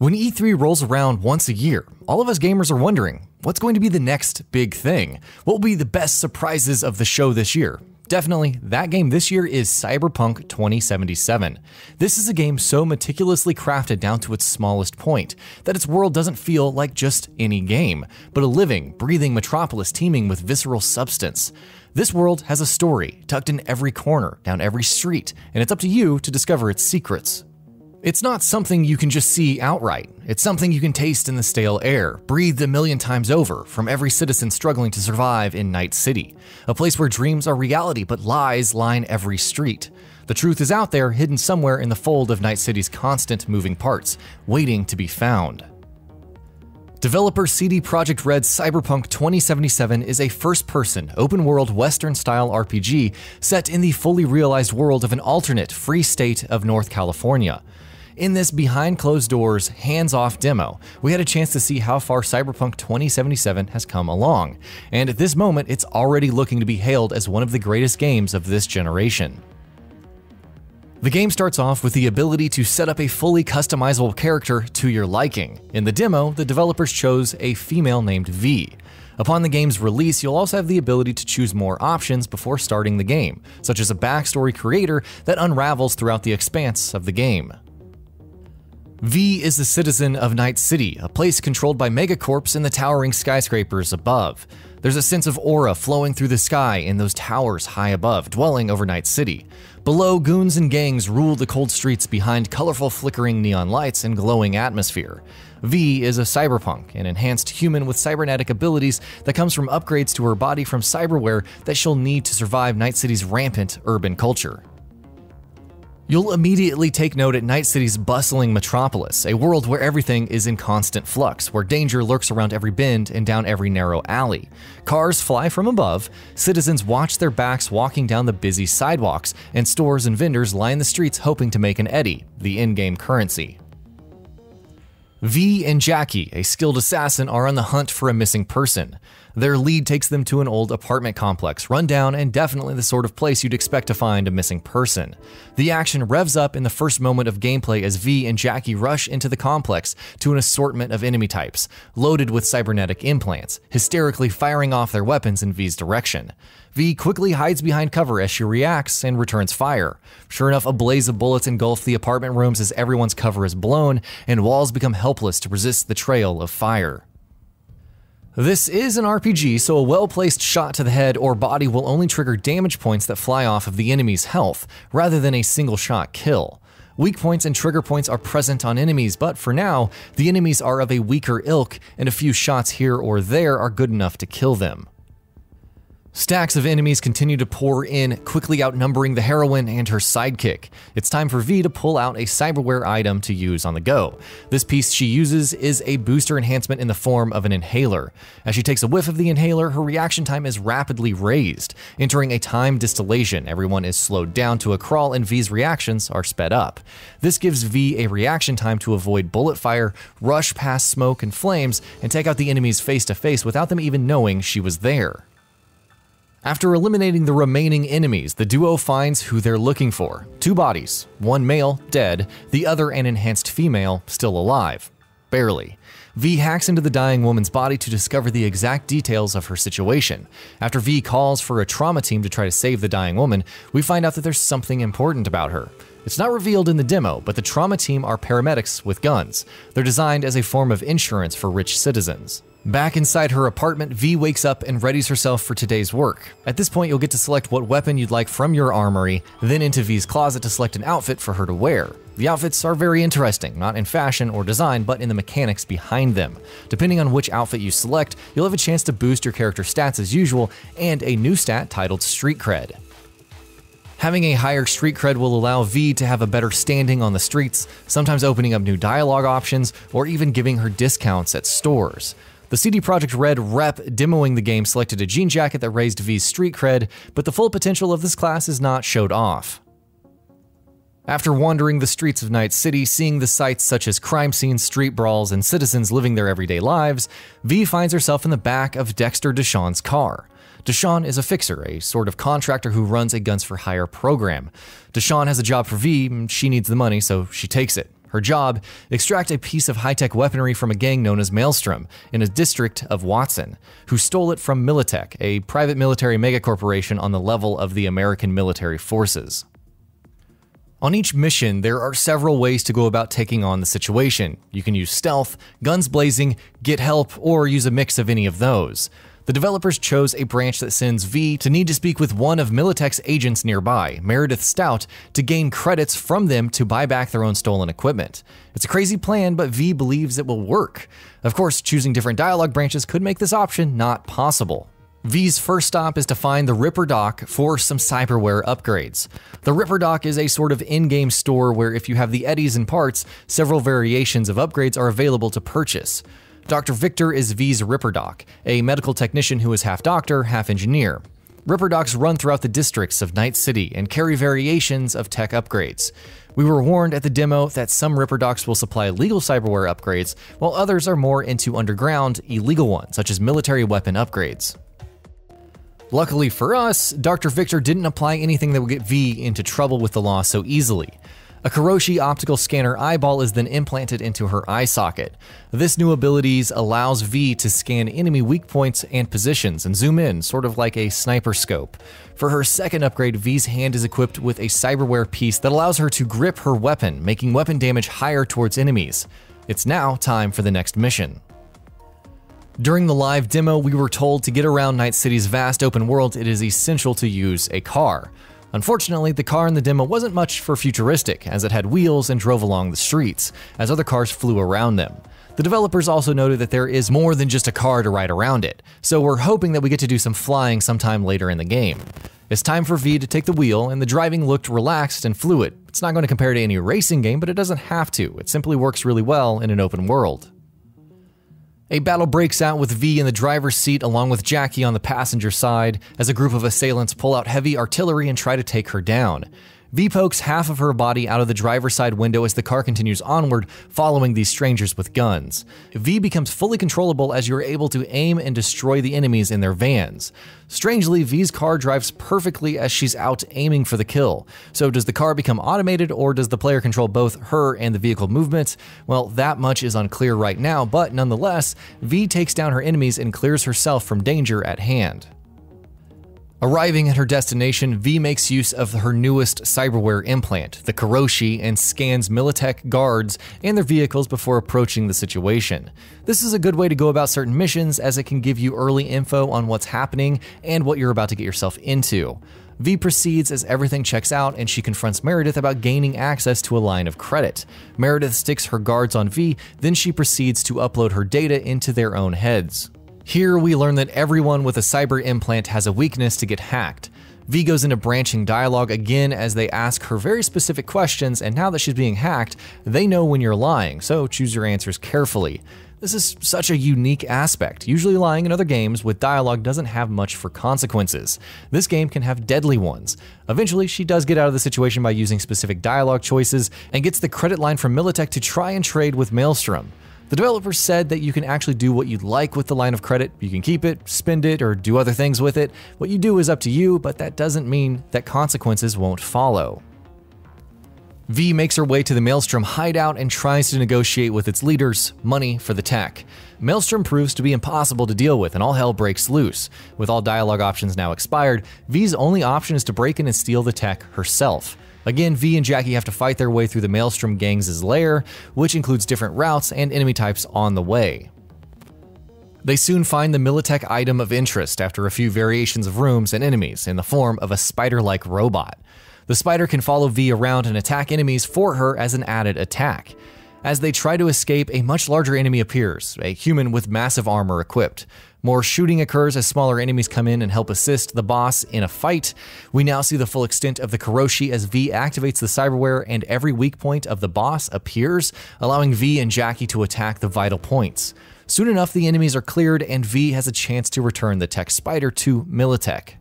When E3 rolls around once a year, all of us gamers are wondering, what's going to be the next big thing? What will be the best surprises of the show this year? Definitely, that game this year is Cyberpunk 2077. This is a game so meticulously crafted down to its smallest point, that its world doesn't feel like just any game, but a living, breathing metropolis teeming with visceral substance. This world has a story, tucked in every corner, down every street, and it's up to you to discover its secrets. It's not something you can just see outright. It's something you can taste in the stale air, breathed a million times over from every citizen struggling to survive in Night City, a place where dreams are reality but lies line every street. The truth is out there, hidden somewhere in the fold of Night City's constant moving parts, waiting to be found. Developer CD Projekt Red's Cyberpunk 2077 is a first-person, open-world Western-style RPG set in the fully realized world of an alternate, free state of North California. In this behind-closed-doors, hands-off demo, we had a chance to see how far Cyberpunk 2077 has come along, and at this moment it's already looking to be hailed as one of the greatest games of this generation. The game starts off with the ability to set up a fully customizable character to your liking. In the demo, the developers chose a female named V. Upon the game's release, you'll also have the ability to choose more options before starting the game, such as a backstory creator that unravels throughout the expanse of the game. V is the citizen of Night City, a place controlled by megacorps in the towering skyscrapers above. There's a sense of aura flowing through the sky in those towers high above, dwelling over Night City. Below, goons and gangs rule the cold streets behind colorful flickering neon lights and glowing atmosphere. V is a cyberpunk, an enhanced human with cybernetic abilities that comes from upgrades to her body from cyberware that she'll need to survive Night City's rampant urban culture. You'll immediately take note at Night City's bustling metropolis, a world where everything is in constant flux, where danger lurks around every bend and down every narrow alley. Cars fly from above, citizens watch their backs walking down the busy sidewalks, and stores and vendors line the streets hoping to make an eddy, the in-game currency. V and Jackie, a skilled assassin, are on the hunt for a missing person. Their lead takes them to an old apartment complex, run down and definitely the sort of place you'd expect to find a missing person. The action revs up in the first moment of gameplay as V and Jackie rush into the complex to an assortment of enemy types, loaded with cybernetic implants, hysterically firing off their weapons in V's direction. V quickly hides behind cover as she reacts and returns fire. Sure enough, a blaze of bullets engulf the apartment rooms as everyone's cover is blown and walls become helpless to resist the trail of fire. This is an RPG, so a well-placed shot to the head or body will only trigger damage points that fly off of the enemy's health, rather than a single-shot kill. Weak points and trigger points are present on enemies, but for now, the enemies are of a weaker ilk, and a few shots here or there are good enough to kill them. Stacks of enemies continue to pour in, quickly outnumbering the heroine and her sidekick. It's time for V to pull out a cyberware item to use on the go. This piece she uses is a booster enhancement in the form of an inhaler. As she takes a whiff of the inhaler, her reaction time is rapidly raised. Entering a time distillation, everyone is slowed down to a crawl and V's reactions are sped up. This gives V a reaction time to avoid bullet fire, rush past smoke and flames, and take out the enemies face to face without them even knowing she was there. After eliminating the remaining enemies, the duo finds who they're looking for. Two bodies, one male, dead, the other an enhanced female, still alive. Barely. V hacks into the dying woman's body to discover the exact details of her situation. After V calls for a trauma team to try to save the dying woman, we find out that there's something important about her. It's not revealed in the demo, but the trauma team are paramedics with guns. They're designed as a form of insurance for rich citizens. Back inside her apartment, V wakes up and readies herself for today's work. At this point, you'll get to select what weapon you'd like from your armory, then into V's closet to select an outfit for her to wear. The outfits are very interesting, not in fashion or design, but in the mechanics behind them. Depending on which outfit you select, you'll have a chance to boost your character stats as usual, and a new stat titled Street Cred. Having a higher street cred will allow V to have a better standing on the streets, sometimes opening up new dialogue options, or even giving her discounts at stores. The CD Projekt Red rep demoing the game selected a jean jacket that raised V's street cred, but the full potential of this class is not showed off. After wandering the streets of Night City, seeing the sights such as crime scenes, street brawls, and citizens living their everyday lives, V finds herself in the back of Dexter Deshawn's car. Deshawn is a fixer, a sort of contractor who runs a guns-for-hire program. Deshawn has a job for V, and she needs the money, so she takes it. Her job: extract a piece of high-tech weaponry from a gang known as Maelstrom in a district of Watson, who stole it from Militech, a private military megacorporation on the level of the American military forces. On each mission, there are several ways to go about taking on the situation. You can use stealth, guns blazing, get help, or use a mix of any of those. The developers chose a branch that sends V to need to speak with one of Militech's agents nearby, Meredith Stout, to gain credits from them to buy back their own stolen equipment. It's a crazy plan, but V believes it will work. Of course, choosing different dialogue branches could make this option not possible. V's first stop is to find the Ripper Dock for some cyberware upgrades. The Ripper Dock is a sort of in-game store where if you have the eddies and parts, several variations of upgrades are available to purchase. Dr. Victor is V's Ripper Doc, a medical technician who is half doctor, half engineer. Ripper Docks run throughout the districts of Night City and carry variations of tech upgrades. We were warned at the demo that some Ripper Docks will supply legal cyberware upgrades, while others are more into underground, illegal ones, such as military weapon upgrades. Luckily for us, Dr. Victor didn't apply anything that would get V into trouble with the law so easily. A Kiroshi optical scanner eyeball is then implanted into her eye socket. This new ability allows V to scan enemy weak points and positions and zoom in, sort of like a sniper scope. For her second upgrade, V's hand is equipped with a cyberware piece that allows her to grip her weapon, making weapon damage higher towards enemies. It's now time for the next mission. During the live demo, we were told to get around Night City's vast open world, it is essential to use a car. Unfortunately, the car in the demo wasn't much for futuristic, as it had wheels and drove along the streets, as other cars flew around them. The developers also noted that there is more than just a car to ride around it, so we're hoping that we get to do some flying sometime later in the game. It's time for V to take the wheel, and the driving looked relaxed and fluid. It's not going to compare to any racing game, but it doesn't have to. It simply works really well in an open world. A battle breaks out with V in the driver's seat along with Jackie on the passenger side as a group of assailants pull out heavy artillery and try to take her down. V pokes half of her body out of the driver's side window as the car continues onward, following these strangers with guns. V becomes fully controllable as you are able to aim and destroy the enemies in their vans. Strangely, V's car drives perfectly as she's out aiming for the kill. So does the car become automated, or does the player control both her and the vehicle movement? Well, that much is unclear right now, but nonetheless, V takes down her enemies and clears herself from danger at hand. Arriving at her destination, V makes use of her newest cyberware implant, the Kiroshi, and scans Militech guards and their vehicles before approaching the situation. This is a good way to go about certain missions, as it can give you early info on what's happening and what you're about to get yourself into. V proceeds as everything checks out, and she confronts Meredith about gaining access to a line of credit. Meredith sticks her guards on V, then she proceeds to upload her data into their own heads. Here we learn that everyone with a cyber implant has a weakness to get hacked. V goes into branching dialogue again as they ask her very specific questions, and now that she's being hacked, they know when you're lying, so choose your answers carefully. This is such a unique aspect. Usually lying in other games with dialogue doesn't have much for consequences. This game can have deadly ones. Eventually, she does get out of the situation by using specific dialogue choices and gets the credit line from Militech to try and trade with Maelstrom. The developers said that you can actually do what you'd like with the line of credit. You can keep it, spend it, or do other things with it. What you do is up to you, but that doesn't mean that consequences won't follow. V makes her way to the Maelstrom hideout and tries to negotiate with its leaders money for the tech. Maelstrom proves to be impossible to deal with, and all hell breaks loose. With all dialogue options now expired, V's only option is to break in and steal the tech herself. Again, V and Jackie have to fight their way through the Maelstrom gang's lair, which includes different routes and enemy types on the way. They soon find the Militech item of interest after a few variations of rooms and enemies in the form of a spider-like robot. The spider can follow V around and attack enemies for her as an added attack. As they try to escape, a much larger enemy appears, a human with massive armor equipped. More shooting occurs as smaller enemies come in and help assist the boss in a fight. We now see the full extent of the Kiroshi as V activates the cyberware and every weak point of the boss appears, allowing V and Jackie to attack the vital points. Soon enough, the enemies are cleared and V has a chance to return the tech spider to Militech.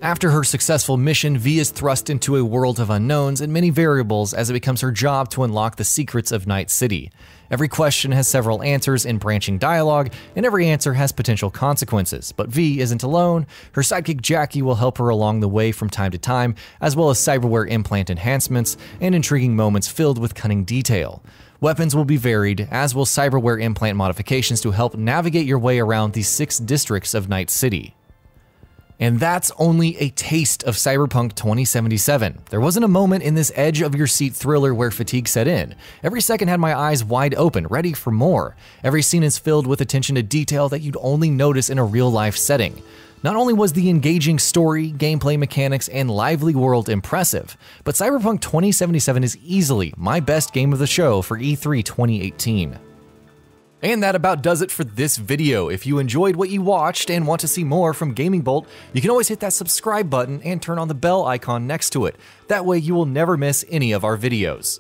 After her successful mission, V is thrust into a world of unknowns and many variables as it becomes her job to unlock the secrets of Night City. Every question has several answers in branching dialogue, and every answer has potential consequences. But V isn't alone. Her sidekick Jackie will help her along the way from time to time, as well as cyberware implant enhancements and intriguing moments filled with cunning detail. Weapons will be varied, as will cyberware implant modifications to help navigate your way around the 6 districts of Night City. And that's only a taste of Cyberpunk 2077. There wasn't a moment in this edge-of-your-seat thriller where fatigue set in. Every second had my eyes wide open, ready for more. Every scene is filled with attention to detail that you'd only notice in a real-life setting. Not only was the engaging story, gameplay mechanics, and lively world impressive, but Cyberpunk 2077 is easily my best game of the show for E3 2018. And that about does it for this video. If you enjoyed what you watched and want to see more from GamingBolt, you can always hit that subscribe button and turn on the bell icon next to it. That way you will never miss any of our videos.